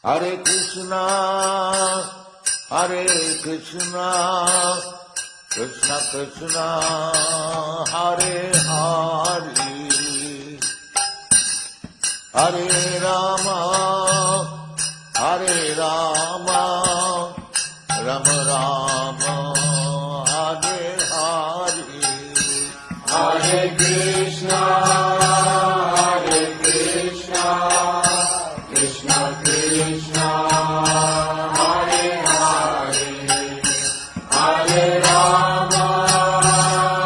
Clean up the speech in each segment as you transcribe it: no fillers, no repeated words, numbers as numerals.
Hare Krishna, Hare Krishna, Krishna Krishna, Hare Hare, Hare Rama, Hare Rama, Rama Rama, Hare Hare, Hare Krishna, Hare Krishna, Krishna Krishna, Hare Hare, Hare Rama,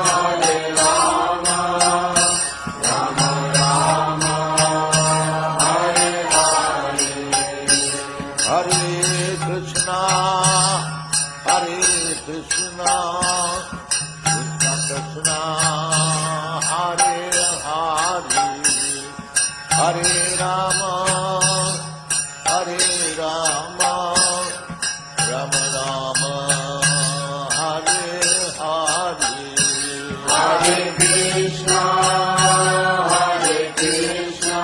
Hare Rama, Rama Rama, Hare Hare, Hare Krishna, Hare Krishna, Krishna Krishna, Hare Hare, Hare Rama, Hare Rama, Rama Rama, Hare Hare, Hare Krishna, Hare Krishna,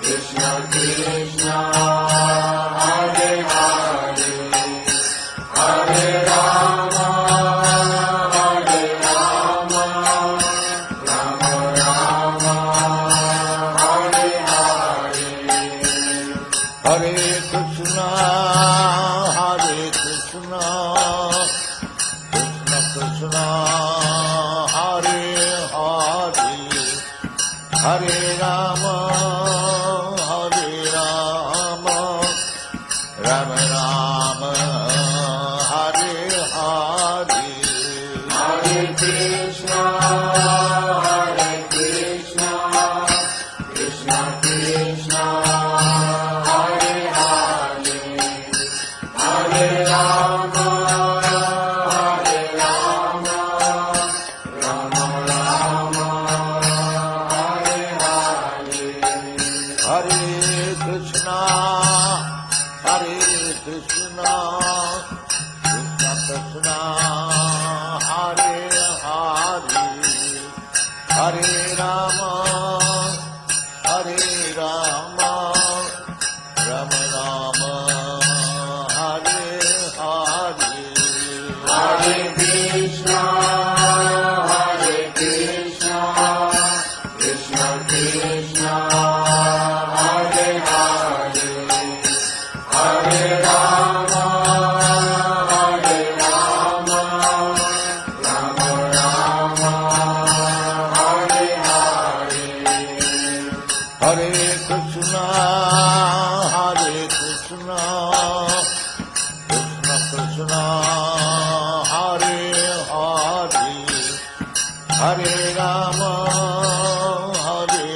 Krishna Krishna, Hare Hare, Hare Rama, Hare Rama, Rama Rama, Hare Hare, Hare Krishna, Hare Krishna, Krishna Krishna, Hare Hare, Hare Rama, Hare Rama, Rama Rama, Hare Hare, Hare Krishna, Hare Krishna, Krishna Krishna, Hare Hare, Hare Rama, Hare Rama, Rama Rama, Hare Hare, Hare Krishna, Hare Krishna, Krishna Krishna, Hare Hare, Hare Rama, Hare Rama, Rama Rama, Hare Hare, Hare Krishna, Hare Krishna, Krishna Krishna, Hare Hare, Hare Rama, Hare Rama, Rama Rama, Hare Hare, Hare Krishna, Hare Krishna, Krishna Krishna, Hare Hare, Hare Rama, Hare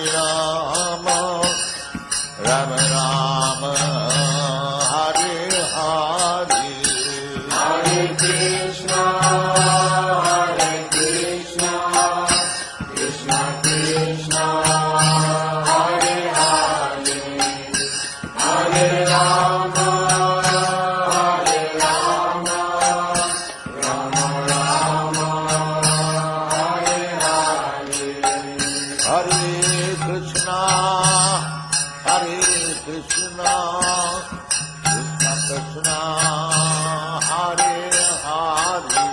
Rama, Rama Rama, Hare Hare, Hare Krishna, Hare Krishna, Krishna Krishna, Hare Hare, Hare Rama, Hare Rama, Rama Rama, Hare Hare, Hare Krishna, Hare Krishna, Krishna Krishna, Hare Hare,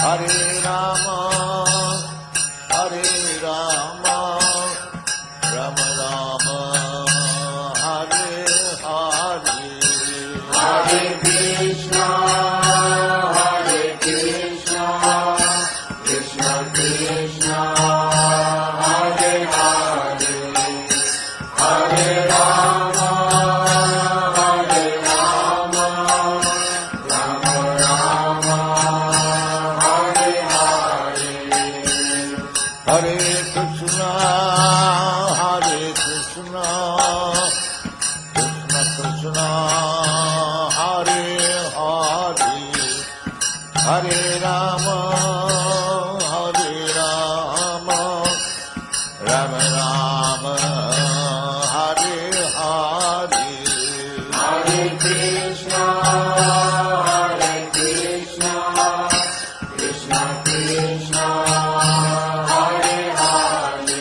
Hare Rama, Hare Rama, Rama Rama, Hare Hare, Hare Krishna, Hare Krishna, Krishna Krishna, Hare Hare, Hare Rama, Hare Rama, Rama Rama, Hare Hare, Hare Krishna, Hare Krishna, Krishna Krishna, Hare Hare, Hare Rama, Hare Rama, Rama Rama, Hare Hare, Hare Krishna, Hare Krishna, Krishna Krishna, Hare Hare,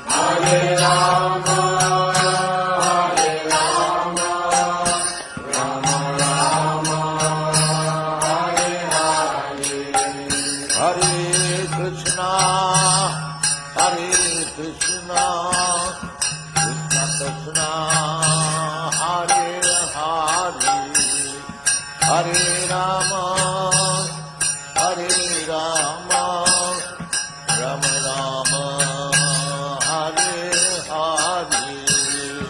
Hare Rama, Hare Rama, Hare Rama, Hare Rama, Rama Rama, Hare Hare,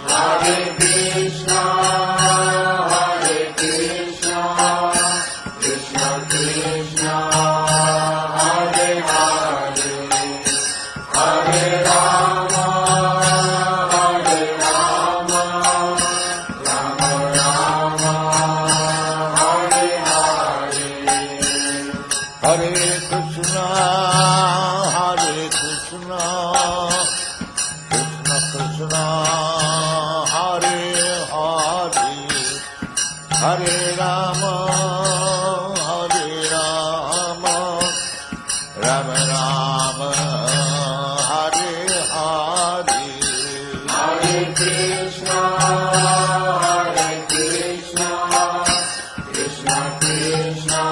Hare Krishna, Krishna Krishna, Hare Hare, Hare Rama, Rama Rama, Hare Hare. Hare Krishna, Krishna Krishna, Hare Hare, Hare Rama, Rama Rama, Hare Hare. Hare Krishna, Krishna Krishna,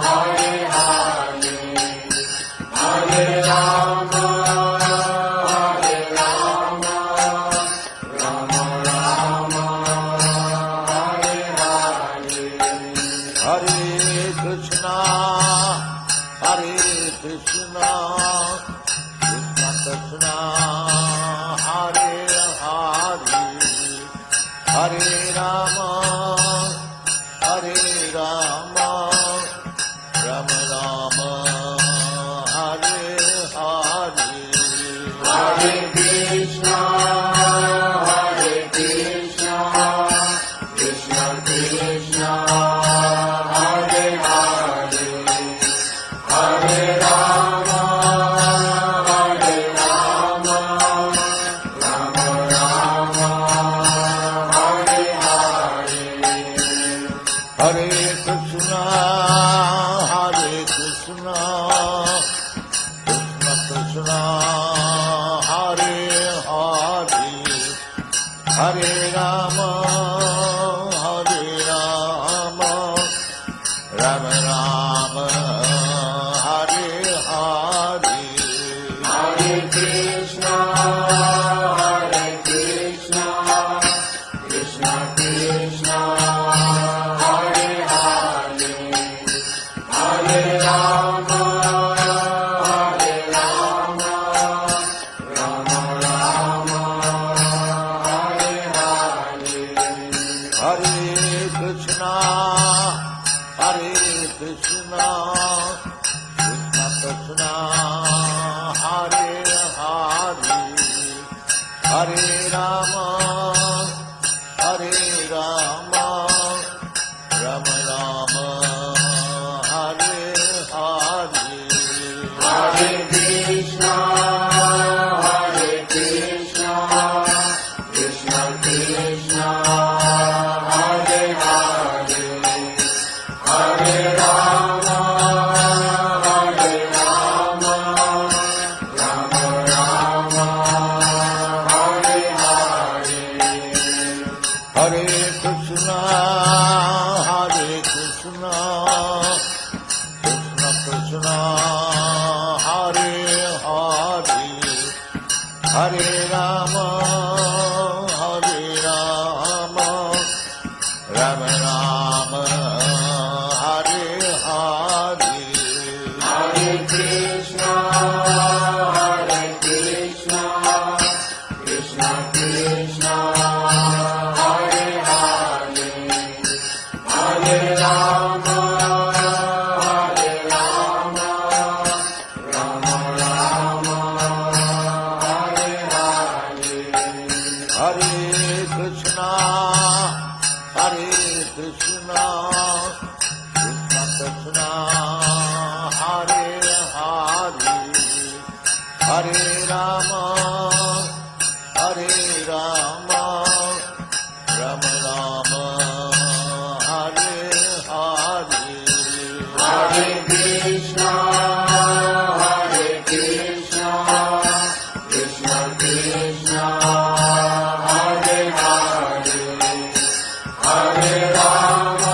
Hare Hare, Hare Rama, Rama Rama, Hare Hare. Hare Krishna, Krishna Krishna, Hare Hare, Hare Rama, Rama Rama, Hare Hare. Hare Krishna, Krishna Krishna, Hare Hare, Hare Rama, Rama Rama, Hare Hare. Hare Krishna, Krishna Krishna, Hare Hare, Hare Rama, Rama Rama, Hare Hare. Hare Krishna, Krishna Krishna, Hare Hare, Hare Rama, Rama Rama, Hare Hare. Hare Krishna, Krishna Krishna, Hare Hare, Hare Rama, Rama Rama, Hare Hare. Hare Krishna, Krishna Krishna, Hare Hare, Hare Rama, Rama Rama, Hare Hare. Hare Krishna, Krishna Krishna, Hare Hare, Hare Rama, Rama Rama, Hare Hare. Hare Krishna, Krishna Krishna, Hare Hare, Hare Rama, Rama Rama, Hare Hare. Hare Krishna, Krishna Krishna, Hare Hare, Hare Rama, Rama Rama, Hare Hare. Hare Krishna, Krishna Krishna, Hare Hare, Hare Rama,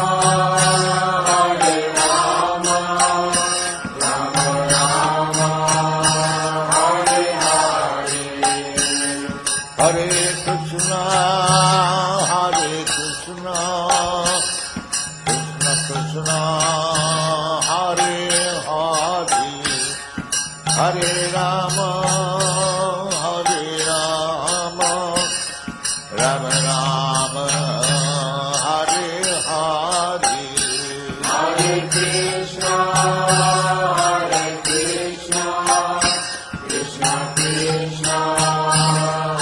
Rama Rama, Hare Hare. Hare Krishna, Krishna Krishna, Hare Hare, Hare Rama, Hare Rama, Rama Rama, Hare Hare, Hare Krishna, Krishna Krishna,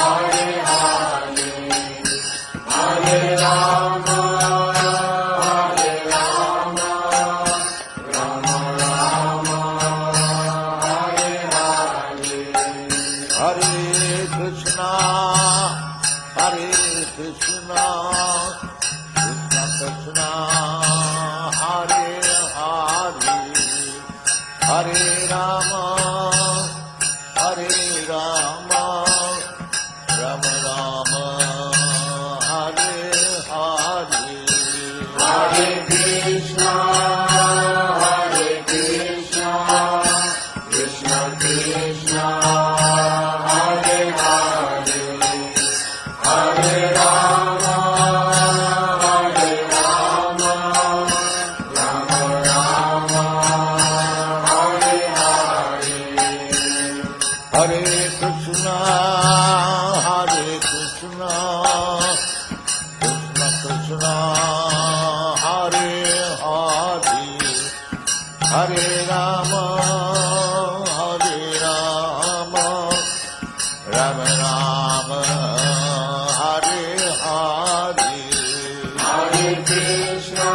Hare Hare, Hare Rama, Rama Rama, Hare Hare. Hare Krishna, Hare Krishna, Krishna Krishna, Hare Hare, Hare Rama, Hare Rama, Rama Rama, Hare Hare, Hare Krishna, Krishna Krishna, Hare Hare, Hare Rama, Rama Rama, Hare Hare. Hare Krishna, Hare Krishna, Krishna Krishna, Hare Hare, Hare Rama, Hare Rama, Rama Rama, Hare Hare, Hare Krishna,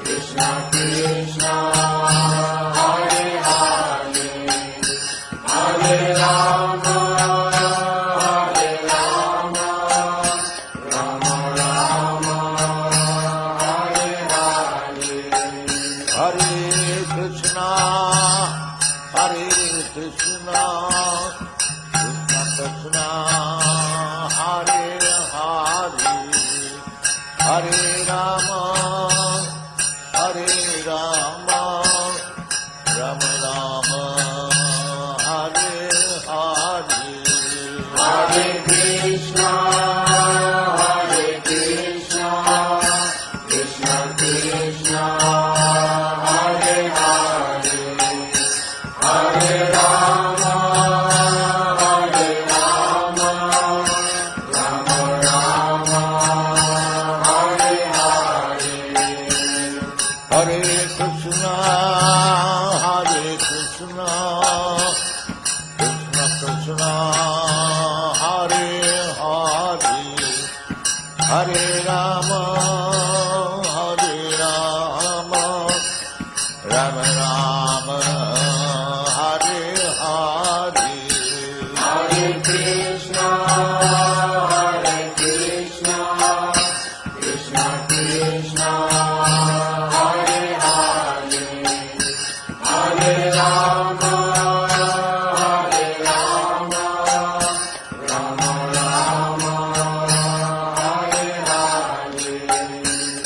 Krishna Krishna, Hare Hare, Hare Rama, Rama Rama, Hare Hare. Hare Krishna, Hare Krishna, Krishna Krishna, Hare Hare, Hare Rama, Hare Rama, Rama Rama, Hare Hare, Hare Krishna, Krishna Krishna, Hare Hare, Hare Rama, Rama Rama, Hare Hare. Hare Krishna, Hare Krishna, Krishna Krishna, Hare Hare, Hare Rama, Hare Rama, Rama Rama, Hare Hare, Hare Krishna, Krishna Krishna, Hare Hare, Hare Rama, Rama Rama, Hare Hare.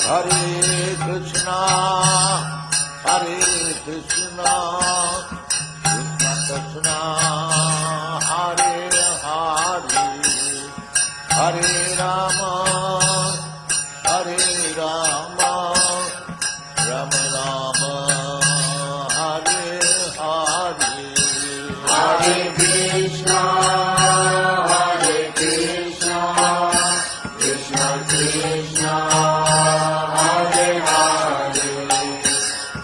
Hare Krishna, Hare Krishna, Krishna Krishna, Hare Hare, Hare Rama, Hare Rama, Rama Rama, Hare Hare, Hare Krishna, Krishna Krishna, Hare Hare,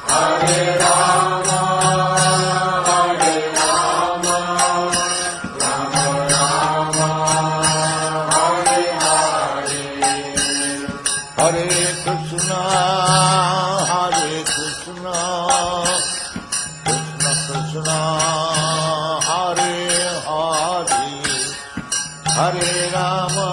Hare Rama, Rama Rama, Hare Hare. Hare Krishna, Hare Krishna, Krishna Krishna, Hare Hare, Hare Rama,